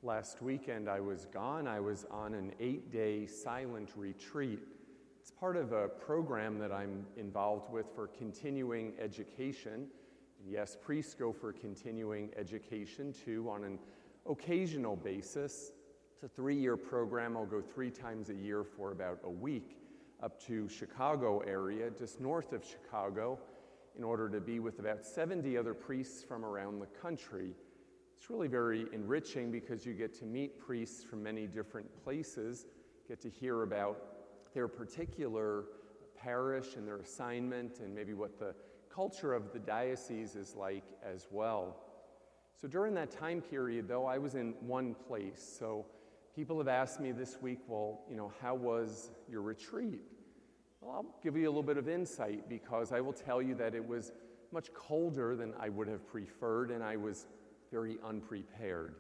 Last weekend I was gone. I was on an 8-day silent retreat. It's part of a program that I'm involved with for continuing education. And yes, priests go for continuing education too on an occasional basis. It's a 3-year program. I'll go 3 times a year for about a week up to Chicago area, just north of Chicago, in order to be with about 70 other priests from around the country. It's really very enriching because you get to meet priests from many different places, get to hear about their particular parish and their assignment and maybe what the culture of the diocese is like as well. So during that time period, though, I was in one place. So people have asked me this week, well, how was your retreat? Well, I'll give you a little bit of insight because I will tell you that it was much colder than I would have preferred, and I was very unprepared.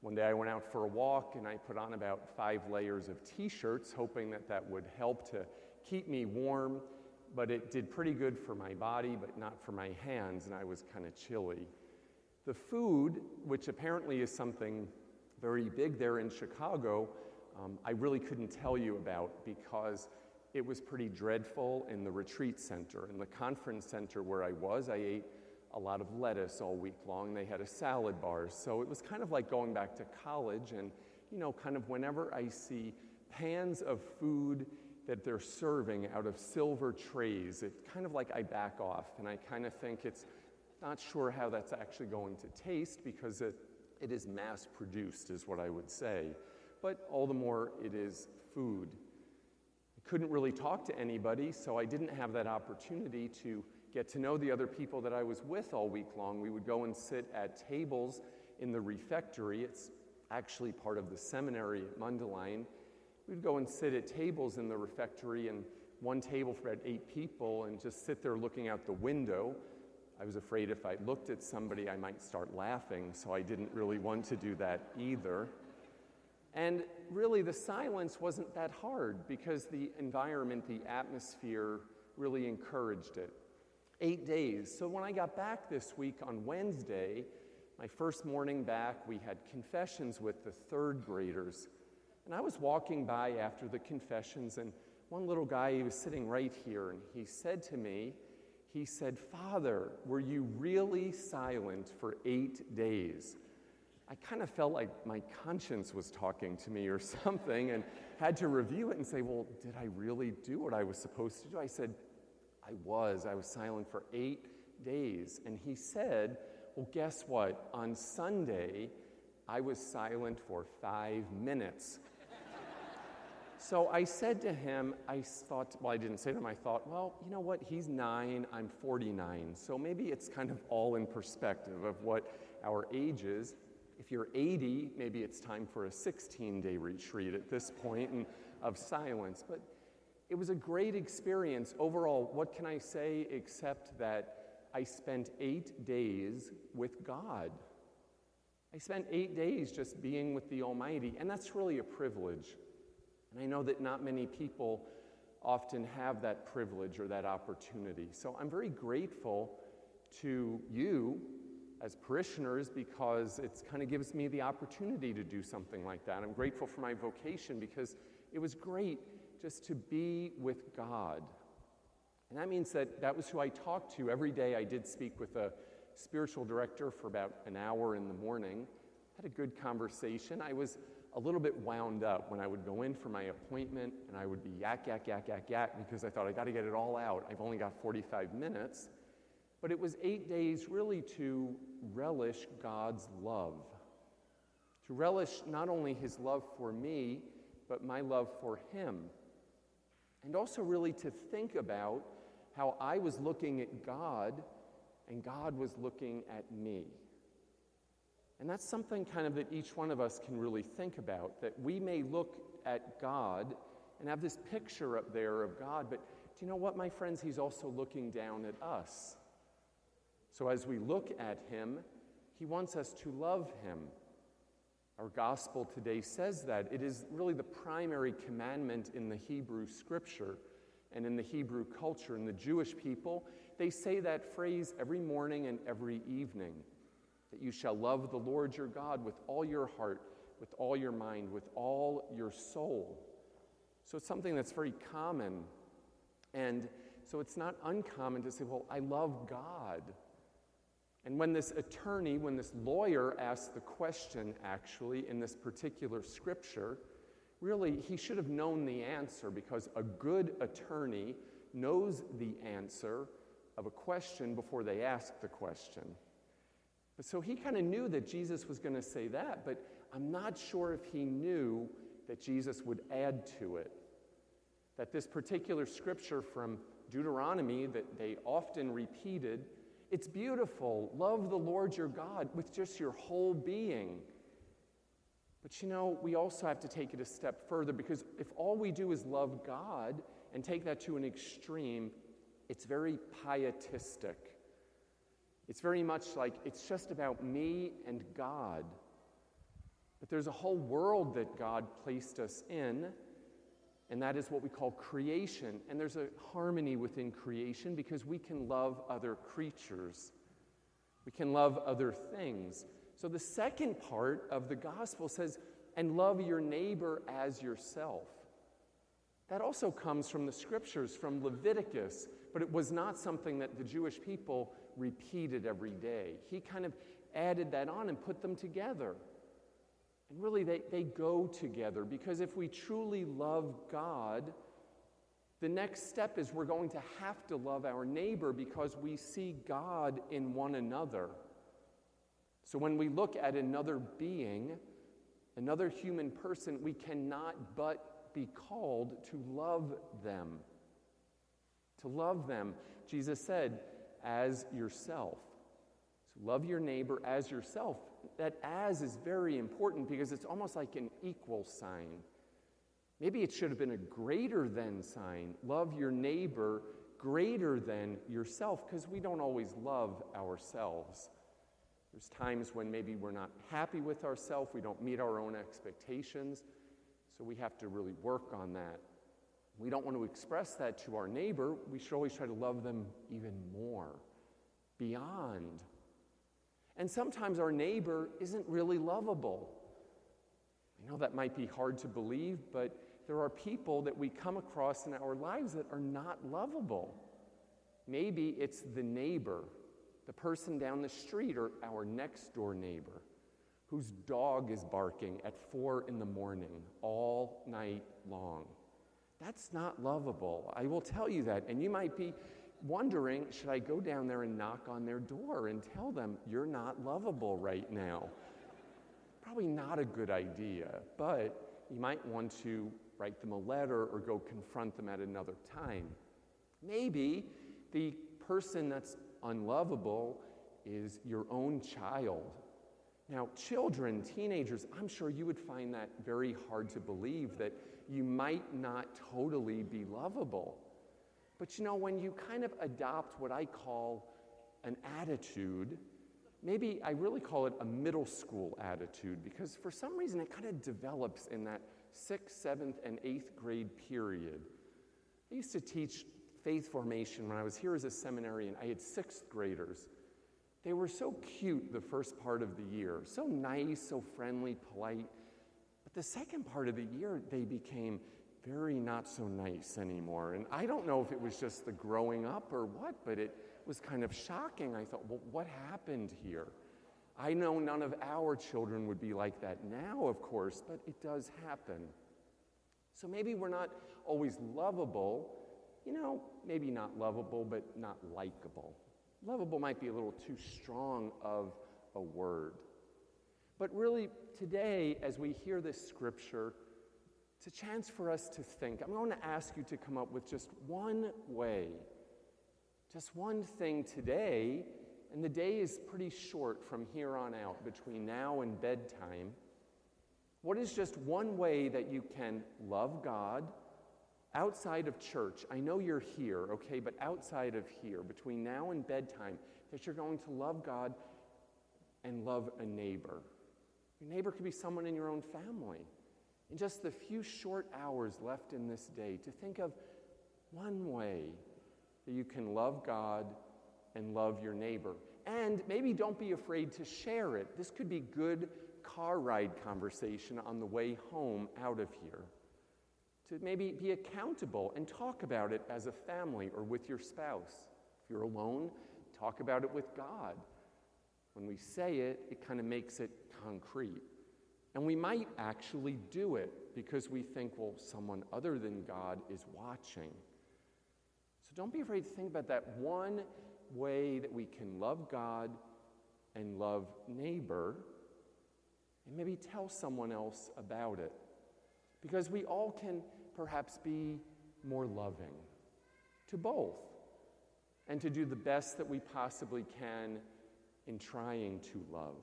One day I went out for a walk and I put on about 5 layers of t-shirts, hoping that that would help to keep me warm, but it did pretty good for my body, but not for my hands, and I was kind of chilly. The food, which apparently is something very big there in Chicago, I really couldn't tell you about because it was pretty dreadful in the retreat center. In the conference center where I was, I ate a lot of lettuce all week long. They had a salad bar. So it was kind of like going back to college, and kind of whenever I see pans of food that they're serving out of silver trays, it's kind of like I back off, and I kind of think it's not sure how that's actually going to taste because it is mass produced is what I would say. But all the more it is food. I couldn't really talk to anybody, so I didn't have that opportunity to get to know the other people that I was with all week long. We would go and sit at tables in the refectory. It's actually part of the seminary at Mundelein. We'd go and sit at tables in the refectory, and one table for about 8 people, and just sit there looking out the window. I was afraid if I looked at somebody, I might start laughing, so I didn't really want to do that either. And really, the silence wasn't that hard because the environment, the atmosphere really encouraged it. 8 days. So when I got back this week on Wednesday, my first morning back, we had confessions with the 3rd graders. And I was walking by after the confessions, and one little guy, he was sitting right here, and he said to me, he said, "Father, were you really silent for 8 days?" I kind of felt like my conscience was talking to me or something, and had to review it and say, well, did I really do what I was supposed to do? I said, I was silent for 8 days. And he said, well, guess what? On Sunday, I was silent for 5 minutes. So I said to him, I didn't say to him, I thought, well, you know what? He's 9, I'm 49. So maybe it's kind of all in perspective of what our age is. If you're 80, maybe it's time for a 16-day retreat at this point of silence. But it was a great experience. Overall, what can I say except that I spent 8 days with God. I spent 8 days just being with the Almighty, and that's really a privilege. And I know that not many people often have that privilege or that opportunity. So I'm very grateful to you as parishioners because it kind of gives me the opportunity to do something like that. I'm grateful for my vocation because it was great just to be with God. And that means that was who I talked to. Every day I did speak with a spiritual director for about an hour in the morning. Had a good conversation. I was a little bit wound up when I would go in for my appointment and I would be yak because I thought I got to get it all out. I've only got 45 minutes. But it was 8 days really to relish God's love. To relish not only his love for me, but my love for him. And also really to think about how I was looking at God and God was looking at me. And that's something kind of that each one of us can really think about, that we may look at God and have this picture up there of God, but do you know what, my friends? He's also looking down at us. So as we look at him, he wants us to love him. Our gospel today says that. It is really the primary commandment in the Hebrew scripture and in the Hebrew culture. And the Jewish people, they say that phrase every morning and every evening, that you shall love the Lord your God with all your heart, with all your mind, with all your soul. So it's something that's very common. And so it's not uncommon to say, well, I love God. And when this attorney, when this lawyer asked the question, actually, in this particular scripture, really, he should have known the answer, because a good attorney knows the answer of a question before they ask the question. But so he kind of knew that Jesus was going to say that, but I'm not sure if he knew that Jesus would add to it. That this particular scripture from Deuteronomy that they often repeated, it's beautiful. Love the Lord your God with just your whole being. But we also have to take it a step further, because if all we do is love God and take that to an extreme, it's very pietistic. It's very much like it's just about me and God. But there's a whole world that God placed us in, and that is what we call creation. And there's a harmony within creation because we can love other creatures. We can love other things. So the second part of the gospel says, and love your neighbor as yourself. That also comes from the scriptures, from Leviticus, but it was not something that the Jewish people repeated every day. He kind of added that on and put them together. And really, they go together, because if we truly love God, the next step is we're going to have to love our neighbor because we see God in one another. So when we look at another being, another human person, we cannot but be called to love them. To love them, Jesus said, as yourself. So love your neighbor as yourself. That as is very important because it's almost like an equal sign. Maybe it should have been a greater than sign. Love your neighbor greater than yourself, because we don't always love ourselves. There's times when maybe we're not happy with ourselves, we don't meet our own expectations, so we have to really work on that. We don't want to express that to our neighbor. We should always try to love them even more, beyond. And sometimes our neighbor isn't really lovable. I know that might be hard to believe, but there are people that we come across in our lives that are not lovable. Maybe it's the neighbor, the person down the street, or our next door neighbor whose dog is barking at 4 a.m. all night long. That's not lovable. I will tell you that. And you might be wondering, should I go down there and knock on their door and tell them, you're not lovable right now? Probably not a good idea, but you might want to write them a letter or go confront them at another time. Maybe the person that's unlovable is your own child. Now, children, teenagers, I'm sure you would find that very hard to believe that you might not totally be lovable. But when you kind of adopt what I call an attitude, maybe I really call it a middle school attitude, because for some reason it kind of develops in that 6th, 7th, and 8th grade period. I used to teach faith formation when I was here as a seminarian. I had 6th graders. They were so cute the first part of the year, so nice, so friendly, polite. But the second part of the year, they became very not so nice anymore. And I don't know if it was just the growing up or what, but it was kind of shocking. I thought, well, what happened here? I know none of our children would be like that now, of course, but it does happen. So maybe we're not always lovable, maybe not lovable, but not likable. Lovable might be a little too strong of a word. But really, today, as we hear this scripture, it's a chance for us to think. I'm going to ask you to come up with just one way, just one thing today, and the day is pretty short from here on out, between now and bedtime. What is just one way that you can love God outside of church? I know you're here, okay, but outside of here, between now and bedtime, that you're going to love God and love a neighbor. Your neighbor could be someone in your own family. In just the few short hours left in this day, to think of one way that you can love God and love your neighbor. And maybe don't be afraid to share it. This could be good car ride conversation on the way home out of here. To maybe be accountable and talk about it as a family or with your spouse. If you're alone, talk about it with God. When we say it, it kind of makes it concrete. And we might actually do it because we think, well, someone other than God is watching. So don't be afraid to think about that one way that we can love God and love neighbor, and maybe tell someone else about it. Because we all can perhaps be more loving to both, and to do the best that we possibly can in trying to love.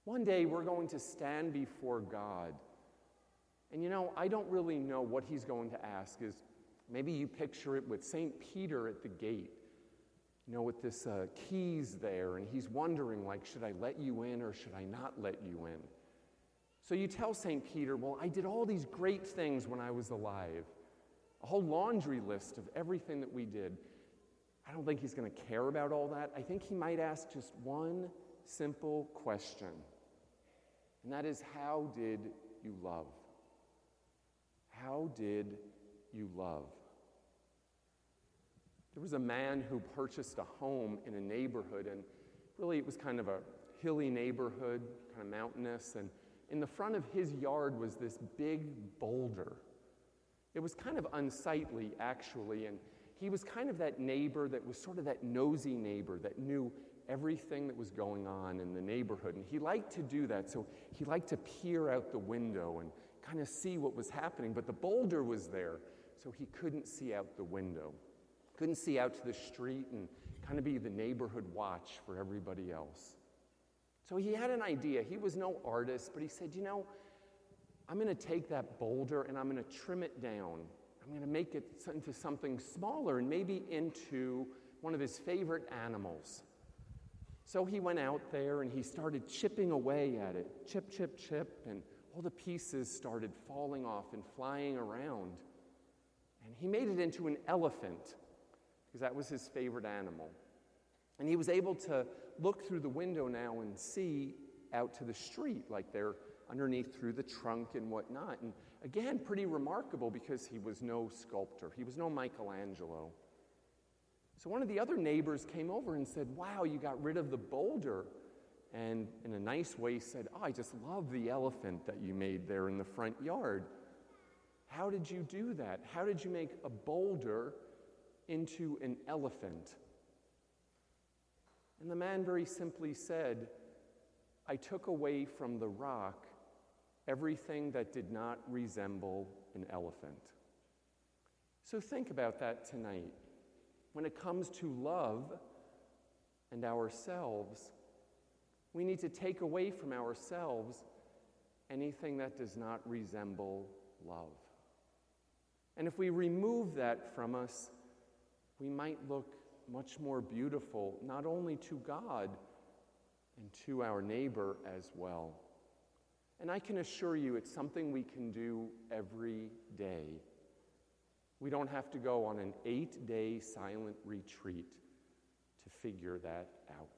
One day we're going to stand before God, and I don't really know what he's going to ask. Is maybe you picture it with St. Peter at the gate, with this keys there, and he's wondering, should I let you in or should I not let you in? So you tell St. Peter, well, I did all these great things when I was alive, a whole laundry list of everything that we did. I don't think he's going to care about all that. I think he might ask just one simple question, and that is, how did you love? How did you love? There was a man who purchased a home in a neighborhood, and really it was kind of a hilly neighborhood, kind of mountainous, and in the front of his yard was this big boulder. It was kind of unsightly, actually, and he was kind of that neighbor that was sort of that nosy neighbor that knew everything that was going on in the neighborhood, and he liked to do that, so he liked to peer out the window and kind of see what was happening, but the boulder was there, so he couldn't see out the window. Couldn't see out to the street and kind of be the neighborhood watch for everybody else. So he had an idea. He was no artist, but he said, I'm going to take that boulder and I'm going to trim it down. I'm going to make it into something smaller and maybe into one of his favorite animals. So he went out there and he started chipping away at it. Chip, chip, chip, and all the pieces started falling off and flying around. And he made it into an elephant, because that was his favorite animal. And he was able to look through the window now and see out to the street, like they're underneath through the trunk and whatnot. And again, pretty remarkable because he was no sculptor. He was no Michelangelo. So one of the other neighbors came over and said, wow, you got rid of the boulder. And in a nice way said, I just love the elephant that you made there in the front yard. How did you do that? How did you make a boulder into an elephant? And the man very simply said, I took away from the rock everything that did not resemble an elephant. So think about that tonight. When it comes to love and ourselves, we need to take away from ourselves anything that does not resemble love. And if we remove that from us, we might look much more beautiful, not only to God, and to our neighbor as well. And I can assure you it's something we can do every day. We don't have to go on an 8-day silent retreat to figure that out.